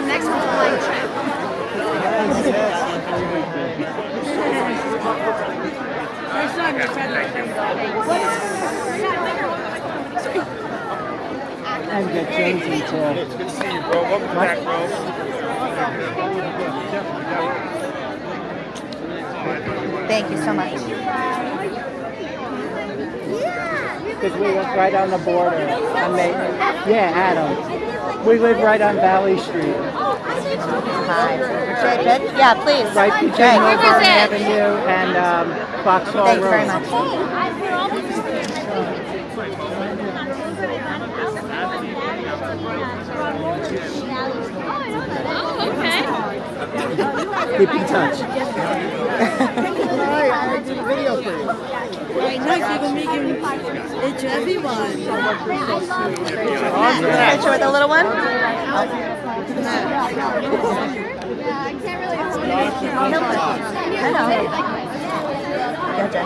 Next one's a flight trip. And get Josie too. It's good to see you, bro. Welcome back, bro. Thank you so much. Because we live right on the border. Yeah, Adam. We live right on Valley Street. Hi. Yeah, please. Right between Jay. Milburn Avenue and Foxhall Thank you Road. very much. Keep in touch. I did a video for you. Right, nice, you can make it to everyone. Picture with the little one? I know. Gotcha.